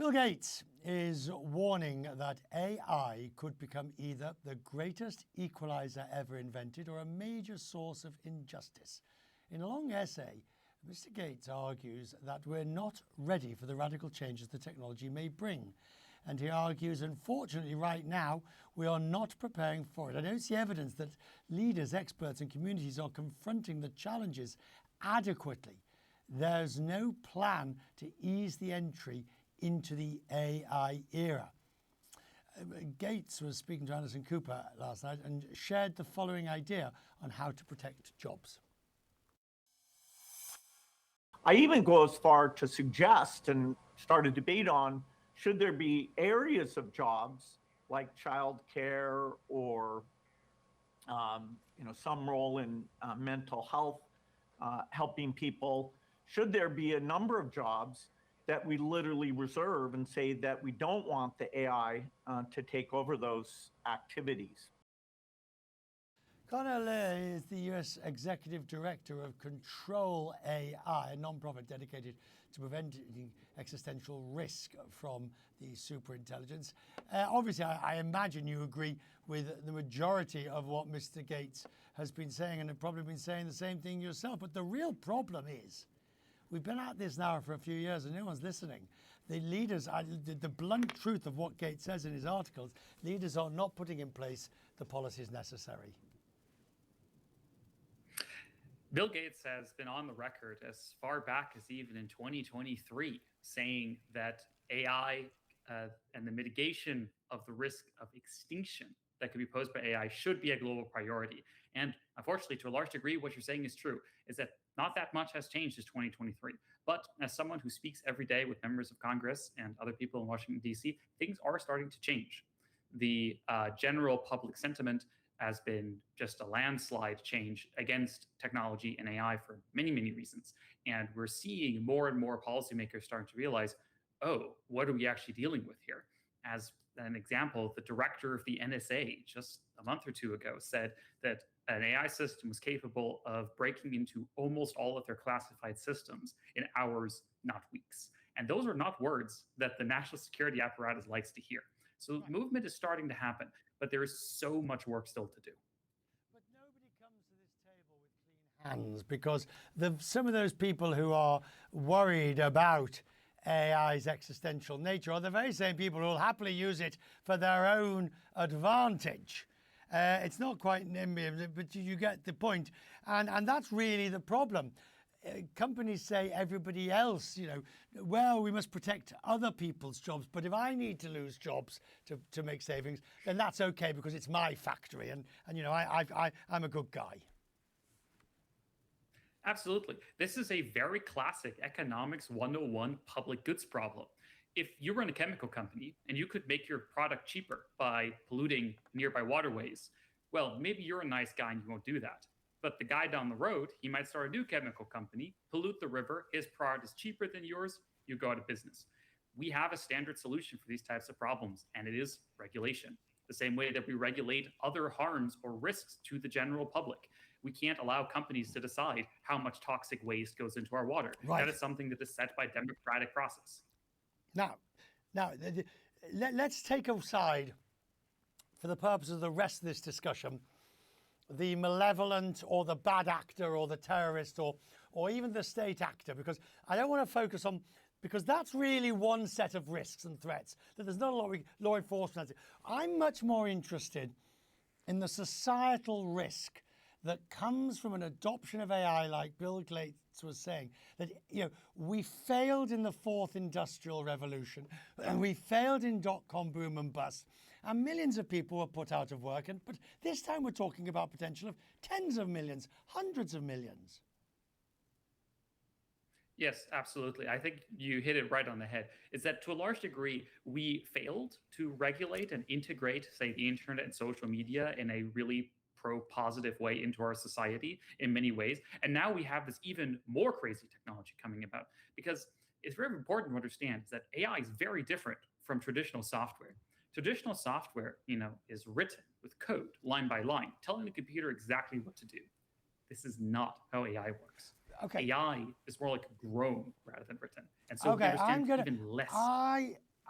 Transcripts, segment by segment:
Bill Gates is warning that AI could become either the greatest equalizer ever invented or a major source of injustice. In a long essay, Mr. Gates argues that we're not ready for the radical changes the technology may bring. And he argues, unfortunately, right now, we are not preparing for it. I don't see evidence that leaders, experts, and communities are confronting the challenges adequately. There's no plan to ease the entry into the AI era. Gates was speaking to Anderson Cooper last night and shared the following idea on how to protect jobs. I even go as far to suggest and start a debate on, should there be areas of jobs like childcare or some role in mental health, helping people? Should there be a number of jobs that we literally reserve and say that we don't want the AI to take over those activities? Connor Leahy is the U.S. Executive Director of ControlAI, a nonprofit dedicated to preventing existential risk from the superintelligence. Obviously, I imagine you agree with the majority of what Mr. Gates has been saying, and have probably been saying the same thing yourself. But the real problem is, we've been at this now for a few years and no one's listening. The leaders, the blunt truth of what Gates says in his articles, leaders are not putting in place the policies necessary. Bill Gates has been on the record as far back as even in 2023 saying that AI and the mitigation of the risk of extinction that could be posed by AI should be a global priority. And unfortunately, to a large degree, what you're saying is true, is that not that much has changed since 2023. But as someone who speaks every day with members of Congress and other people in Washington, D.C., things are starting to change. The general public sentiment has been just a landslide change against technology and AI for many, many reasons. And we're seeing more and more policymakers starting to realize, oh, what are we actually dealing with here? As an example, the director of the NSA just a month or two ago said that an AI system was capable of breaking into almost all of their classified systems in hours, not weeks. And those are not words that the national security apparatus likes to hear. So the movement is starting to happen, but there is so much work still to do. But nobody comes to this table with clean hands, because some of those people who are worried about AI's existential nature are the very same people who will happily use it for their own advantage. It's not quite NIMBY, but you get the point. And that's really the problem. Companies say everybody else, well, we must protect other people's jobs. But if I need to lose jobs to make savings, then that's okay because it's my factory. And I'm a good guy. Absolutely. This is a very classic economics 101 public goods problem. If you run a chemical company and you could make your product cheaper by polluting nearby waterways, well, maybe you're a nice guy and you won't do that. But the guy down the road, he might start a new chemical company, pollute the river, his product is cheaper than yours, you go out of business. We have a standard solution for these types of problems, and it is regulation. The same way that we regulate other harms or risks to the general public. We can't allow companies to decide how much toxic waste goes into our water. Right. That is something that is set by democratic process. Now, let's take aside, for the purpose of the rest of this discussion, the malevolent or the bad actor or the terrorist or even the state actor, because I don't want to focus on, because that's really one set of risks and threats, that there's not a lot of law enforcement. I'm much more interested in the societal risk that comes from an adoption of AI, like Bill Gates was saying, that we failed in the fourth industrial revolution, and we failed in dot-com boom and bust, and millions of people were put out of work. But this time we're talking about potential of tens of millions, hundreds of millions. Yes, absolutely. I think you hit it right on the head. Is that to a large degree, we failed to regulate and integrate, say, the internet and social media in a really pro-positive way into our society in many ways. And now we have this even more crazy technology coming about, because it's very important to understand that AI is very different from traditional software. Traditional software, is written with code line by line, telling the computer exactly what to do. This is not how AI works. Okay. AI is more like grown rather than written. And so we understand even less.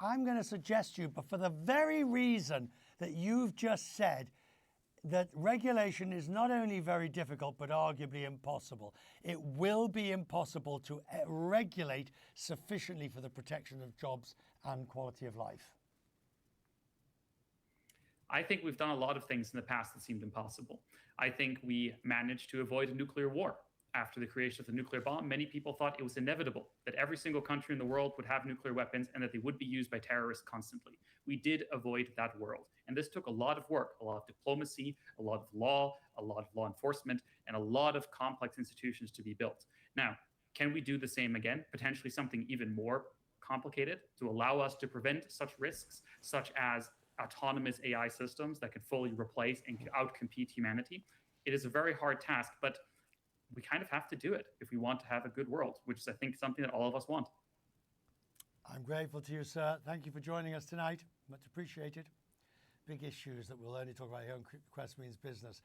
I'm going to suggest to you, but for the very reason that you've just said, that regulation is not only very difficult, but arguably impossible. It will be impossible to regulate sufficiently for the protection of jobs and quality of life. I think we've done a lot of things in the past that seemed impossible. I think we managed to avoid a nuclear war. After the creation of the nuclear bomb, many people thought it was inevitable that every single country in the world would have nuclear weapons and that they would be used by terrorists constantly. We did avoid that world. And this took a lot of work, a lot of diplomacy, a lot of law, a lot of law enforcement, and a lot of complex institutions to be built. Now, can we do the same again? Potentially something even more complicated to allow us to prevent such risks, such as autonomous AI systems that could fully replace and outcompete humanity. It is a very hard task, but we kind of have to do it if we want to have a good world, which is, I think, something that all of us want. I'm grateful to you, sir. Thank you for joining us tonight. Much appreciated. Big issues that we'll only talk about here on Quest Means Business.